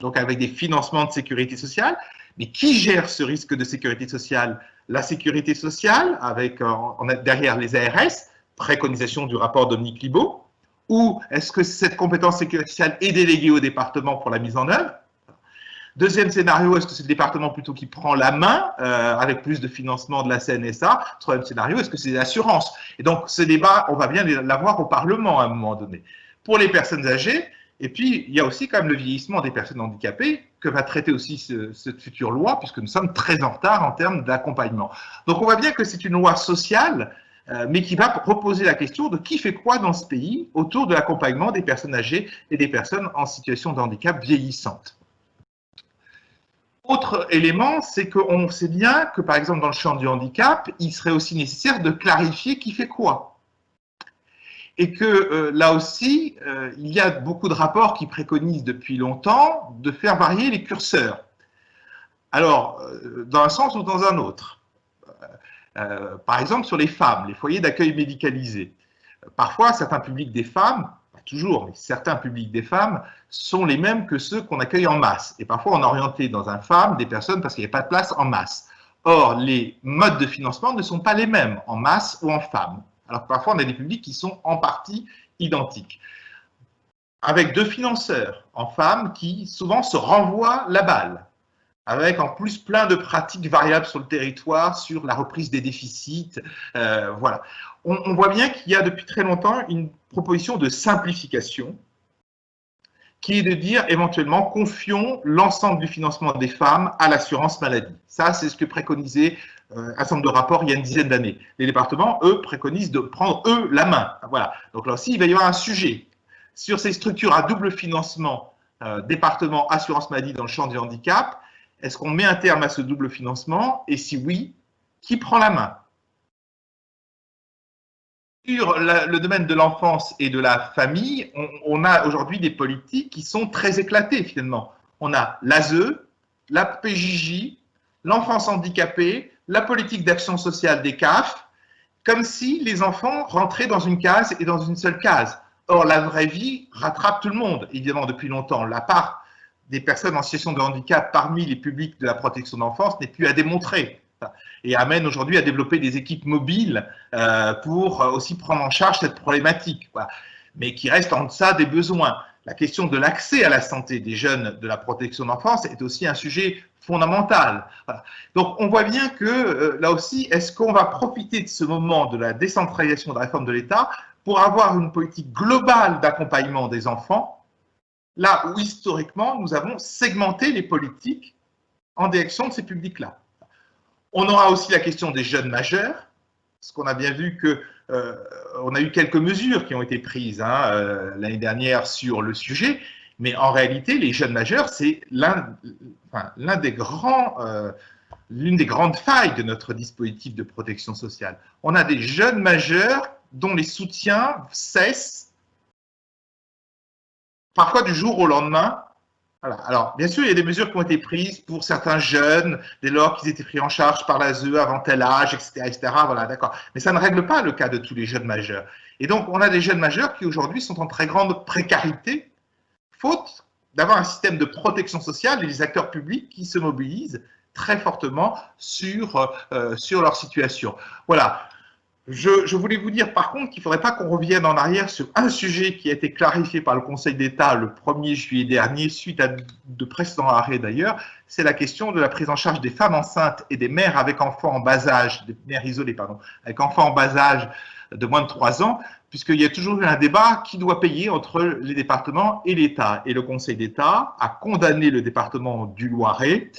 donc avec des financements de sécurité sociale, mais qui gère ce risque de sécurité sociale? La sécurité sociale, avec derrière les ARS, préconisation du rapport Dominique Libault, ou est-ce que cette compétence sécurité sociale est déléguée au département pour la mise en œuvre? Deuxième scénario, est-ce que c'est le département plutôt qui prend la main avec plus de financement de la CNSA? Troisième scénario, est-ce que c'est l'assurance? Et donc, ce débat, on va bien l'avoir au Parlement à un moment donné. Pour les personnes âgées, et puis il y a aussi quand même le vieillissement des personnes handicapées que va traiter aussi cette future loi, puisque nous sommes très en retard en termes d'accompagnement. Donc, on voit bien que c'est une loi sociale, mais qui va reposer la question de qui fait quoi dans ce pays autour de l'accompagnement des personnes âgées et des personnes en situation de handicap vieillissantes. Autre élément, c'est qu'on sait bien que, par exemple, dans le champ du handicap, il serait aussi nécessaire de clarifier qui fait quoi. Et que là aussi, il y a beaucoup de rapports qui préconisent depuis longtemps de faire varier les curseurs. Alors, dans un sens ou dans un autre. Par exemple, sur les femmes, les foyers d'accueil médicalisés. Parfois, certains publics des femmes, pas toujours, mais certains publics des femmes sont les mêmes que ceux qu'on accueille en masse. Et parfois, on a orienté dans un FAM des personnes parce qu'il n'y a pas de place en masse. Or, les modes de financement ne sont pas les mêmes en masse ou en FAM. Alors que parfois, on a des publics qui sont en partie identiques. Avec deux financeurs en FAM qui souvent se renvoient la balle, avec en plus plein de pratiques variables sur le territoire, sur la reprise des déficits. Voilà. On voit bien qu'il y a depuis très longtemps une proposition de simplification qui est de dire éventuellement confions l'ensemble du financement des femmes à l'assurance maladie. Ça, c'est ce que préconisait un certain nombre de rapports il y a une dizaine d'années. Les départements, eux, préconisent de prendre, eux, la main. Voilà. Donc là aussi, il va y avoir un sujet sur ces structures à double financement, département, assurance maladie dans le champ du handicap. Est-ce qu'on met un terme à ce double financement? Et si oui, qui prend la main? Sur le domaine de l'enfance et de la famille, on a aujourd'hui des politiques qui sont très éclatées finalement. On a l'ASE, la PJJ, l'enfance handicapée, la politique d'action sociale des CAF, comme si les enfants rentraient dans une case et dans une seule case. Or, la vraie vie rattrape tout le monde, évidemment, depuis longtemps. La part des personnes en situation de handicap parmi les publics de la protection d'enfance n'est plus à démontrer et amène aujourd'hui à développer des équipes mobiles pour aussi prendre en charge cette problématique, mais qui reste en deçà des besoins. La question de l'accès à la santé des jeunes de la protection d'enfance est aussi un sujet fondamental. Voilà. Donc on voit bien que là aussi, est-ce qu'on va profiter de ce moment de la décentralisation de la réforme de l'État pour avoir une politique globale d'accompagnement des enfants, là où historiquement nous avons segmenté les politiques en direction de ces publics-là. On aura aussi la question des jeunes majeurs, parce qu'on a bien vu que on a eu quelques mesures qui ont été prises l'année dernière sur le sujet, mais en réalité, les jeunes majeurs, c'est l'une des grandes failles de notre dispositif de protection sociale. On a des jeunes majeurs dont les soutiens cessent parfois du jour au lendemain. Voilà. Alors, bien sûr, il y a des mesures qui ont été prises pour certains jeunes, dès lors qu'ils étaient pris en charge par l'ASE avant tel âge, etc., etc. Voilà, d'accord. Mais ça ne règle pas le cas de tous les jeunes majeurs. Et donc, on a des jeunes majeurs qui aujourd'hui sont en très grande précarité, faute d'avoir un système de protection sociale et des acteurs publics qui se mobilisent très fortement sur leur situation. Voilà. Je voulais vous dire par contre qu'il ne faudrait pas qu'on revienne en arrière sur un sujet qui a été clarifié par le Conseil d'État le 1er juillet dernier, suite à de précédents arrêts d'ailleurs, c'est la question de la prise en charge des femmes enceintes et des mères avec enfants en bas âge, des mères isolées, pardon, avec enfants en bas âge de moins de 3 ans, puisqu'il y a toujours eu un débat qui doit payer entre les départements et l'État. Et le Conseil d'État a condamné le département du Loiret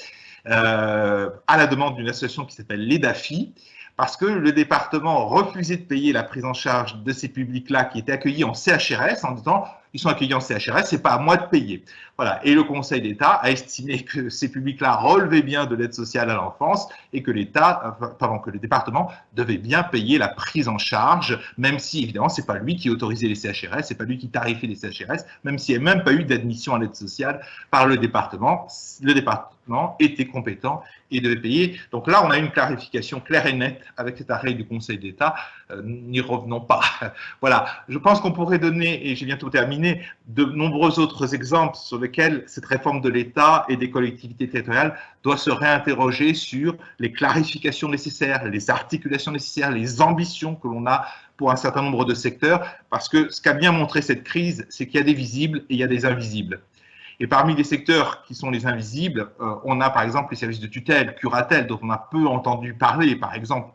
à la demande d'une association qui s'appelle l'EDAFI, parce que le département refusait de payer la prise en charge de ces publics-là qui étaient accueillis en CHRS en disant « ils sont accueillis en CHRS, c'est pas à moi de payer ». Voilà. Et le Conseil d'État a estimé que ces publics-là relevaient bien de l'aide sociale à l'enfance et que que le département devait bien payer la prise en charge, même si évidemment c'est pas lui qui autorisait les CHRS, c'est pas lui qui tarifait les CHRS, même s'il n'y a même pas eu d'admission à l'aide sociale par le département. Le département était compétent et devait payer. Donc là, on a une clarification claire et nette avec cet arrêt du Conseil d'État. N'y revenons pas. Voilà. Je pense qu'on pourrait donner, et j'ai bientôt terminé, de nombreux autres exemples sur lesquels cette réforme de l'État et des collectivités territoriales doit se réinterroger sur les clarifications nécessaires, les articulations nécessaires, les ambitions que l'on a pour un certain nombre de secteurs, parce que ce qu'a bien montré cette crise, c'est qu'il y a des visibles et il y a des invisibles. Et parmi les secteurs qui sont les invisibles, on a par exemple les services de tutelle, curatelle, dont on a peu entendu parler, par exemple.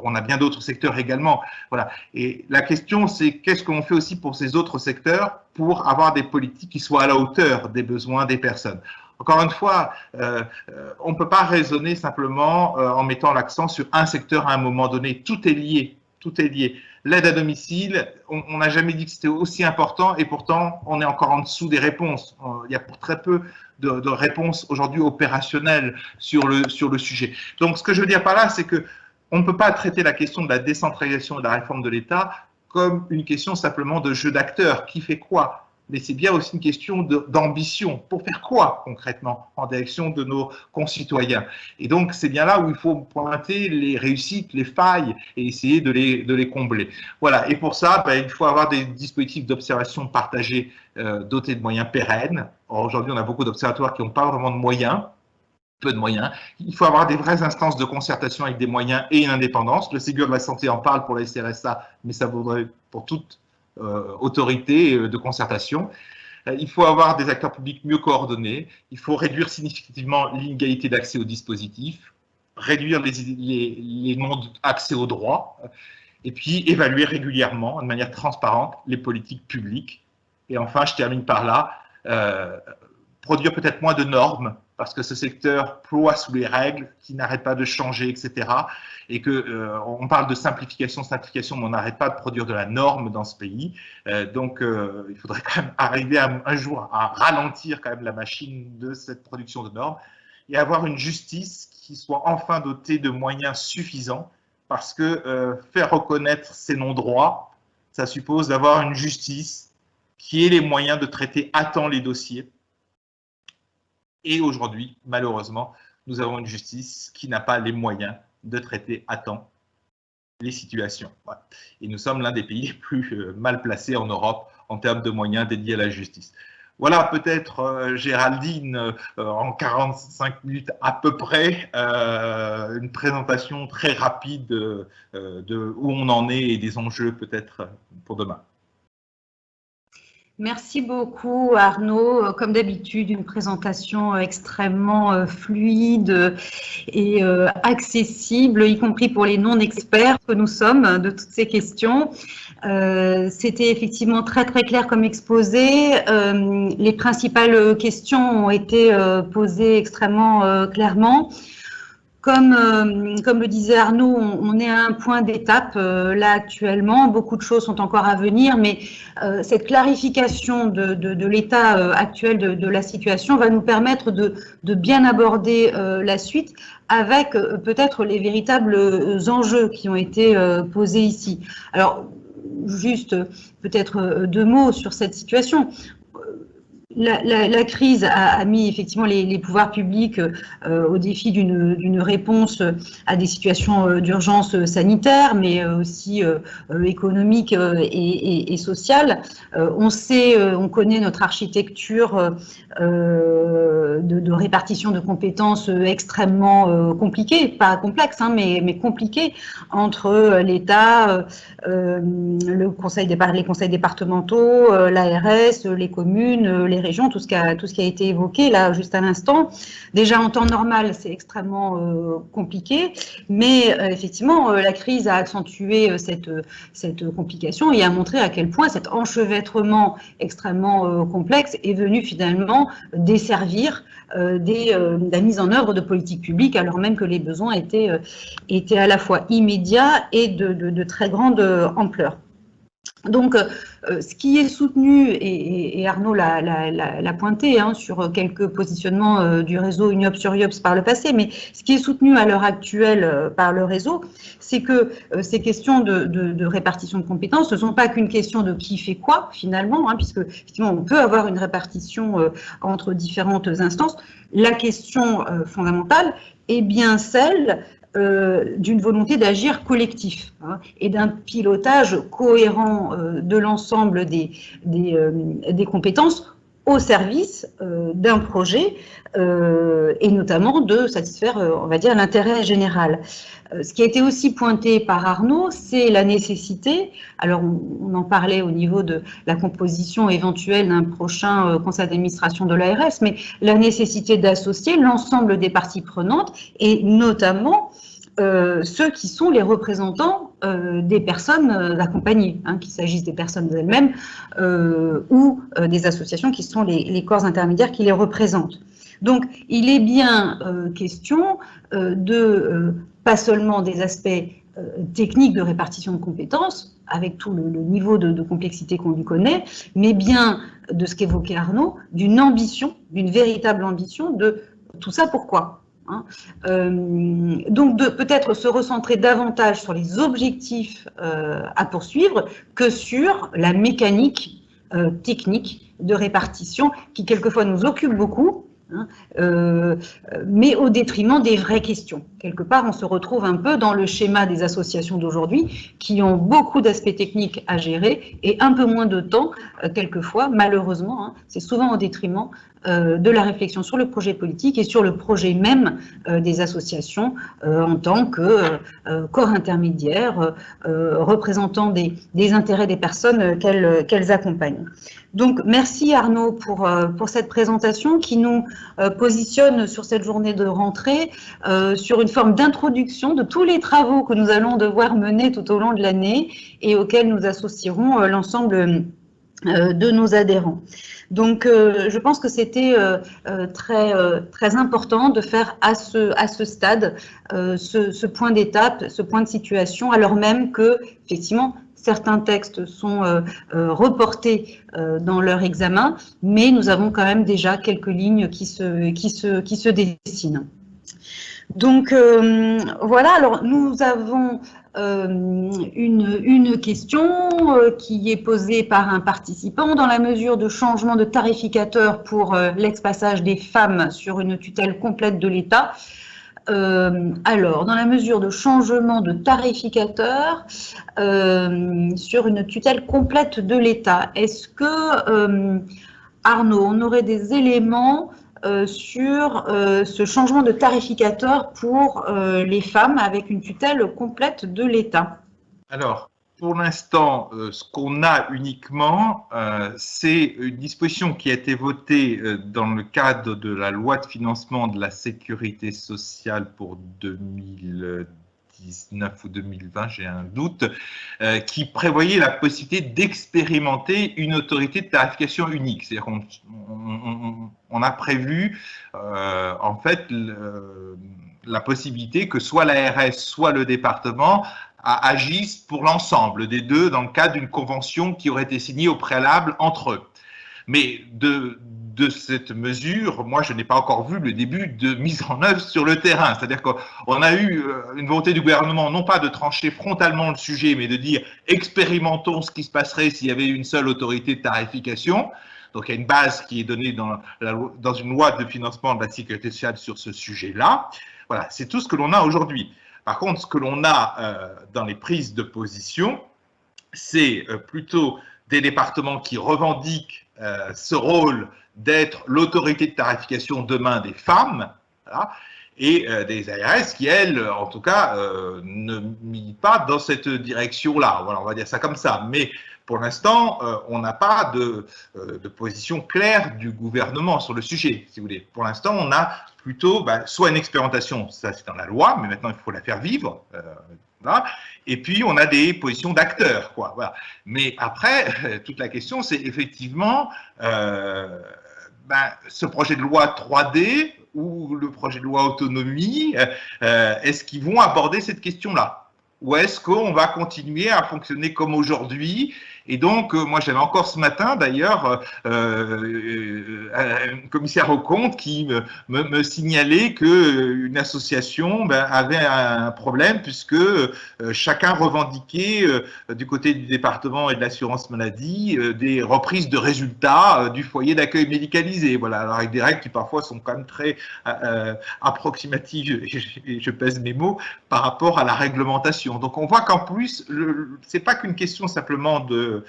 On a bien d'autres secteurs également. Voilà. Et la question, c'est qu'est-ce qu'on fait aussi pour ces autres secteurs pour avoir des politiques qui soient à la hauteur des besoins des personnes. Encore une fois, on ne peut pas raisonner simplement en mettant l'accent sur un secteur à un moment donné. Tout est lié. Tout est lié. L'aide à domicile, on n'a jamais dit que c'était aussi important et pourtant, on est encore en dessous des réponses. Il y a pour très peu de réponses aujourd'hui opérationnelles sur le sujet. Donc, ce que je veux dire par là, c'est que on ne peut pas traiter la question de la décentralisation et de la réforme de l'État comme une question simplement de jeu d'acteurs. Qui fait quoi? Mais c'est bien aussi une question d'ambition. Pour faire quoi concrètement en direction de nos concitoyens? Et donc, c'est bien là où il faut pointer les réussites, les failles et essayer de les combler. Voilà. Et pour ça, il faut avoir des dispositifs d'observation partagés dotés de moyens pérennes. Aujourd'hui, on a beaucoup d'observatoires qui n'ont pas vraiment de moyens. Peu de moyens. Il faut avoir des vraies instances de concertation avec des moyens et une indépendance. Le Ségur de la santé en parle pour la CRSA, mais ça vaudrait pour toute autorité de concertation. Il faut avoir des acteurs publics mieux coordonnés. Il faut réduire significativement l'inégalité d'accès aux dispositifs, réduire les non-accès aux droits, et puis évaluer régulièrement, de manière transparente, les politiques publiques. Et enfin, je termine par là, produire peut-être moins de normes, parce que ce secteur ploie sous les règles qui n'arrêtent pas de changer, etc. Et on parle de simplification, mais on n'arrête pas de produire de la norme dans ce pays. Donc, il faudrait quand même arriver un jour à ralentir quand même la machine de cette production de normes et avoir une justice qui soit enfin dotée de moyens suffisants, parce que faire reconnaître ces non-droits, ça suppose d'avoir une justice qui ait les moyens de traiter à temps les dossiers. Et aujourd'hui, malheureusement, nous avons une justice qui n'a pas les moyens de traiter à temps les situations. Voilà. Et nous sommes l'un des pays les plus mal placés en Europe en termes de moyens dédiés à la justice. Voilà peut-être, Géraldine, en 45 minutes à peu près, une présentation très rapide de où on en est et des enjeux peut-être pour demain. Merci beaucoup Arnaud. Comme d'habitude, une présentation extrêmement fluide et accessible, y compris pour les non-experts que nous sommes de toutes ces questions. C'était effectivement très très clair comme exposé. Les principales questions ont été posées extrêmement clairement. Comme le disait Arnaud, on est à un point d'étape là actuellement. Beaucoup de choses sont encore à venir, mais cette clarification de l'état actuel de la situation va nous permettre de bien aborder la suite avec peut-être les véritables enjeux qui ont été posés ici. Alors, juste peut-être 2 mots sur cette situation. La crise a mis effectivement les pouvoirs publics au défi d'une réponse à des situations d'urgence sanitaire, mais aussi économique et sociale. On connaît notre architecture de répartition de compétences extrêmement compliquée, pas complexe, hein, mais compliquée, entre l'État, les conseils départementaux, l'ARS, les communes, les régions, tout ce qui a été évoqué là juste à l'instant. Déjà en temps normal, c'est extrêmement compliqué, mais effectivement, la crise a accentué cette complication et a montré à quel point cet enchevêtrement extrêmement complexe est venu finalement desservir la mise en œuvre de politiques publiques, alors même que les besoins étaient à la fois immédiats et de très grande ampleur. Donc, ce qui est soutenu, et Arnaud l'a pointé hein, sur quelques positionnements du réseau UNIOPS sur IOPS par le passé, mais ce qui est soutenu à l'heure actuelle par le réseau, c'est que ces questions de répartition de compétences ne sont pas qu'une question de qui fait quoi finalement, hein, puisque effectivement on peut avoir une répartition entre différentes instances. La question fondamentale est bien celle d'une volonté d'agir collectif hein, et d'un pilotage cohérent de l'ensemble des compétences au service d'un projet et notamment de satisfaire, on va dire, l'intérêt général. Ce qui a été aussi pointé par Arnaud, c'est la nécessité, alors on en parlait au niveau de la composition éventuelle d'un prochain conseil d'administration de l'ARS, mais la nécessité d'associer l'ensemble des parties prenantes et notamment ceux qui sont les représentants des personnes accompagnées, hein, qu'il s'agisse des personnes elles-mêmes ou des associations qui sont les corps intermédiaires qui les représentent. Donc, il est bien question pas seulement des aspects techniques de répartition de compétences, avec tout le niveau de complexité qu'on lui connaît, mais bien de ce qu'évoquait Arnaud, d'une ambition, d'une véritable ambition de tout ça pourquoi ? Hein. Donc, de peut-être se recentrer davantage sur les objectifs à poursuivre que sur la mécanique technique de répartition qui, quelquefois, nous occupe beaucoup, hein, mais au détriment des vraies questions. Quelque part, on se retrouve un peu dans le schéma des associations d'aujourd'hui qui ont beaucoup d'aspects techniques à gérer et un peu moins de temps, quelquefois, malheureusement, hein, c'est souvent au détriment de la réflexion sur le projet politique et sur le projet même des associations en tant que corps intermédiaire, représentant des intérêts des personnes qu'elles accompagnent. Donc, merci Arnaud pour cette présentation qui nous positionne sur cette journée de rentrée sur une forme d'introduction de tous les travaux que nous allons devoir mener tout au long de l'année et auxquels nous associerons l'ensemble de nos adhérents. Donc, je pense que c'était très important de faire à ce stade ce point d'étape, ce point de situation, alors même que, effectivement, certains textes sont reportés dans leur examen, mais nous avons quand même déjà quelques lignes qui se dessinent. Donc, voilà, alors nous avons une question qui est posée par un participant dans la mesure de changement de tarificateur pour l'ex-passage des femmes sur une tutelle complète de l'État. Alors, dans la mesure de changement de tarificateur sur une tutelle complète de l'État, est-ce que, Arnaud, on aurait des éléments sur ce changement de tarificateur pour les femmes avec une tutelle complète de l'État? Alors, pour l'instant, ce qu'on a uniquement, c'est une disposition qui a été votée dans le cadre de la loi de financement de la sécurité sociale pour 2019 ou 2020, j'ai un doute, qui prévoyait la possibilité d'expérimenter une autorité de tarification unique. C'est-à-dire qu'on a prévu, en fait, la possibilité que soit l'ARS, soit le département agissent pour l'ensemble des deux dans le cadre d'une convention qui aurait été signée au préalable entre eux. Mais de cette mesure, moi, je n'ai pas encore vu le début de mise en œuvre sur le terrain. C'est-à-dire qu'on a eu une volonté du gouvernement, non pas de trancher frontalement le sujet, mais de dire expérimentons ce qui se passerait s'il y avait une seule autorité de tarification. Donc, il y a une base qui est donnée dans une loi de financement de la sécurité sociale sur ce sujet-là. Voilà, c'est tout ce que l'on a aujourd'hui. Par contre, ce que l'on a dans les prises de position, c'est plutôt des départements qui revendiquent ce rôle d'être l'autorité de tarification demain des femmes, voilà, et des ARS qui, elles, en tout cas, ne militent pas dans cette direction-là. Voilà, on va dire ça comme ça. Mais pour l'instant, on n'a pas de position claire du gouvernement sur le sujet, si vous voulez. Pour l'instant, on a plutôt soit une expérimentation, ça c'est dans la loi, mais maintenant il faut la faire vivre, voilà. Et puis on a des positions d'acteurs, quoi. Voilà. Mais après, toute la question, c'est effectivement ce projet de loi 3D ou le projet de loi autonomie, est-ce qu'ils vont aborder cette question-là? Ou est-ce qu'on va continuer à fonctionner comme aujourd'hui? Et donc, moi, j'avais encore ce matin, d'ailleurs, un commissaire aux comptes qui me signalait qu'une association avait un problème puisque chacun revendiquait, du côté du département et de l'assurance maladie, des reprises de résultats du foyer d'accueil médicalisé. Voilà, alors avec des règles qui parfois sont quand même très approximatives, et je pèse mes mots, par rapport à la réglementation. l'expérimentation. Donc on voit qu'en plus, c'est pas qu'une question simplement de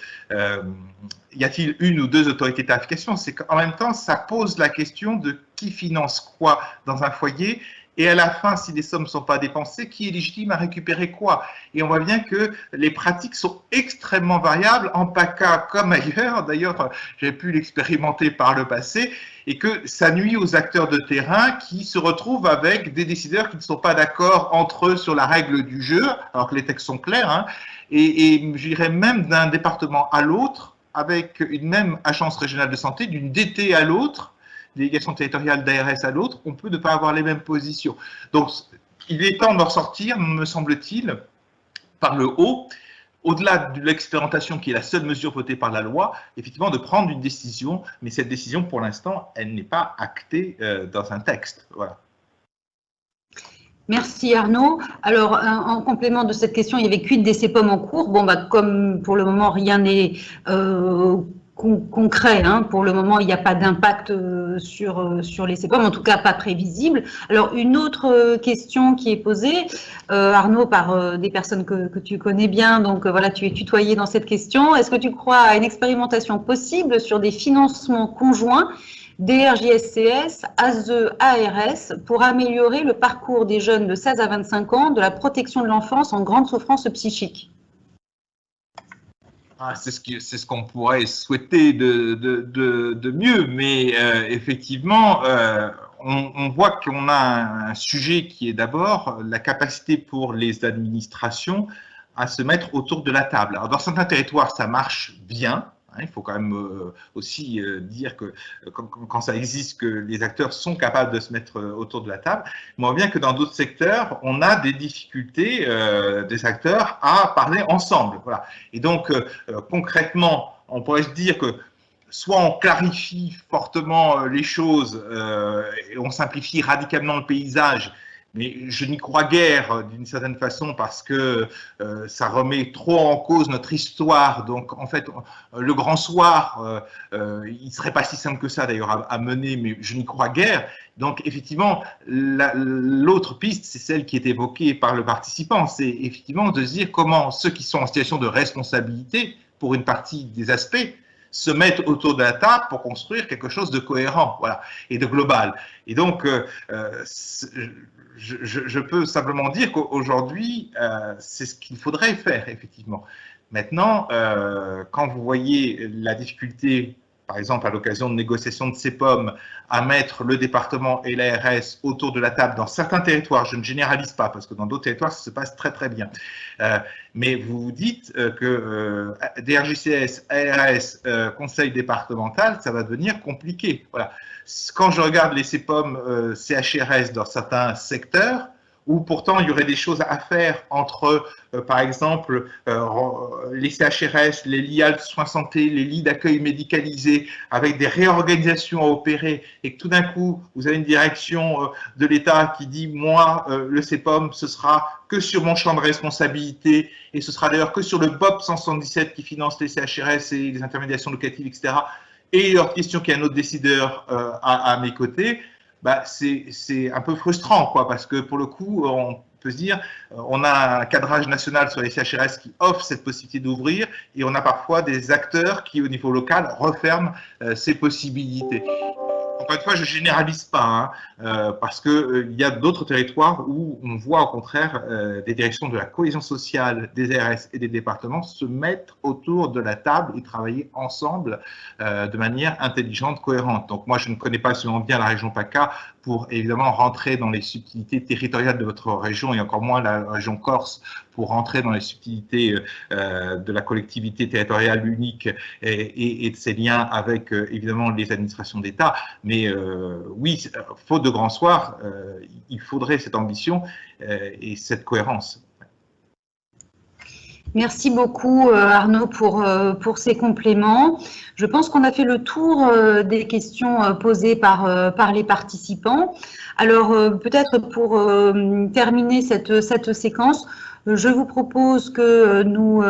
y a-t-il une ou deux autorités de tarification, c'est qu'en même temps, ça pose la question de qui finance quoi dans un foyer. Et à la fin, si les sommes ne sont pas dépensées, qui est légitime à récupérer quoi? Et on voit bien que les pratiques sont extrêmement variables, en PACA comme ailleurs. D'ailleurs, j'ai pu l'expérimenter par le passé, et que ça nuit aux acteurs de terrain qui se retrouvent avec des décideurs qui ne sont pas d'accord entre eux sur la règle du jeu, alors que les textes sont clairs, hein, et je dirais même d'un département à l'autre, avec une même agence régionale de santé, d'une DT à l'autre, délégation territoriale d'ARS à l'autre, on peut ne pas avoir les mêmes positions. Donc, il est temps d'en sortir, me semble-t-il, par le haut, au-delà de l'expérimentation qui est la seule mesure votée par la loi, effectivement de prendre une décision, mais cette décision, pour l'instant, elle n'est pas actée dans un texte. Voilà. Merci Arnaud. Alors, en complément de cette question, il y avait quid des CPOM en cours. Bon, comme pour le moment, rien n'est concret, hein. Pour le moment, il n'y a pas d'impact sur les CPOM, en tout cas pas prévisible. Alors, une autre question qui est posée, Arnaud, par des personnes que tu connais bien, donc voilà, tu es tutoyé dans cette question. Est-ce que tu crois à une expérimentation possible sur des financements conjoints DRJSCS, ASE, ARS, pour améliorer le parcours des jeunes de 16 à 25 ans de la protection de l'enfance en grande souffrance psychique? C'est ce qu'on pourrait souhaiter de mieux, mais effectivement, on voit qu'on a un sujet qui est d'abord la capacité pour les administrations à se mettre autour de la table. Alors, dans certains territoires, ça marche bien. Il faut quand même aussi dire que quand ça existe, que les acteurs sont capables de se mettre autour de la table. Mais on voit bien que dans d'autres secteurs, on a des difficultés des acteurs à parler ensemble. Voilà. Et donc, concrètement, on pourrait se dire que soit on clarifie fortement les choses et on simplifie radicalement le paysage, mais je n'y crois guère d'une certaine façon parce que ça remet trop en cause notre histoire. Donc en fait, le grand soir, il ne serait pas si simple que ça d'ailleurs à mener, mais je n'y crois guère. Donc effectivement, l'autre piste, c'est celle qui est évoquée par le participant, c'est effectivement de se dire comment ceux qui sont en situation de responsabilité, pour une partie des aspects, se mettent autour de la table pour construire quelque chose de cohérent, voilà, et de global. Et donc, je peux simplement dire qu'aujourd'hui, c'est ce qu'il faudrait faire, effectivement. Maintenant, quand vous voyez la difficulté, par exemple, à l'occasion de négociations de CPOM, à mettre le département et l'ARS autour de la table dans certains territoires, je ne généralise pas, parce que dans d'autres territoires, ça se passe très, très bien. Mais vous vous dites que DRJCS, ARS, conseil départemental, ça va devenir compliqué. Voilà. Quand je regarde les CPOM, CHRS dans certains secteurs, où pourtant il y aurait des choses à faire entre, par exemple, les CHRS, les lits soins santé, les lits d'accueil médicalisés, avec des réorganisations à opérer, et que tout d'un coup, vous avez une direction de l'État qui dit, moi, le CPOM, ce sera que sur mon champ de responsabilité, et ce sera d'ailleurs que sur le BOP 177 qui finance les CHRS et les intermédiations locatives, etc. Et leur question qu'il y a un autre décideur à mes côtés, bah, c'est un peu frustrant, quoi, parce que pour le coup, on peut se dire, on a un cadrage national sur les CHRS qui offre cette possibilité d'ouvrir, et on a parfois des acteurs qui, au niveau local, referment ces possibilités. Encore une fois, je ne généralise pas, hein, parce qu'il y a d'autres territoires où on voit au contraire des directions de la cohésion sociale, des ARS et des départements se mettre autour de la table et travailler ensemble de manière intelligente, cohérente. Donc moi, je ne connais pas seulement bien la région PACA pour évidemment rentrer dans les subtilités territoriales de votre région et encore moins la région Corse pour rentrer dans les subtilités de la collectivité territoriale unique et de ses liens avec évidemment les administrations d'État. Mais oui, faute de grand soir, il faudrait cette ambition et cette cohérence. Merci beaucoup Arnaud pour ces compléments. Je pense qu'on a fait le tour des questions posées par les participants. Alors peut-être pour terminer cette séquence, je vous propose que nous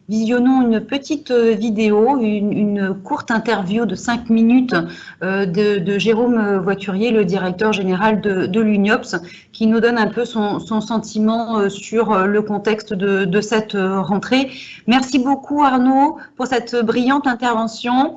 visionnons une petite vidéo, une courte interview de 5 minutes de Jérôme Voiturier, le directeur général de l'UNIOPS, qui nous donne un peu son sentiment sur le contexte de cette rentrée. Merci beaucoup Arnaud pour cette brillante intervention